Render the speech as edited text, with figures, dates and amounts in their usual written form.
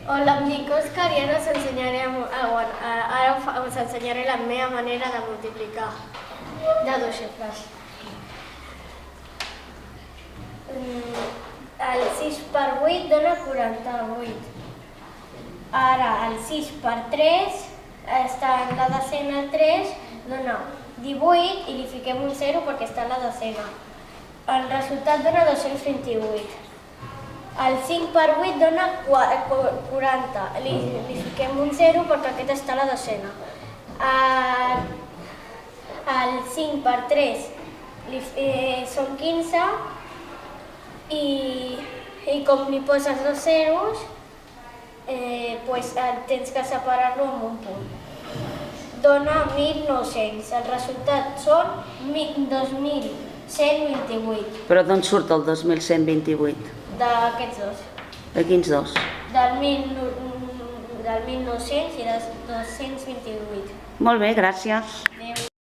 Hola, em dic Òscar i ara us ensenyaré la meva manera de multiplicar de dos xifres. El 6 per 8 dona 48. Ara el 6 per 3 està en la decena 3, dona 18 i li fiquem un 0 perquè està en la decena. El resultat dona 228. El 5 per 8 dona 40, li fiquem un 0 perquè aquest està a la decena. El 5 per 3 són 15 i com li poses dos zeros tens que separar-lo amb un punt. Dona 1.900, el resultat són 2.128. Però d'on surt el 2.128? D'aquests dos. De quins dos? Del 1.900 i del 228. Molt bé, gràcies. Adéu.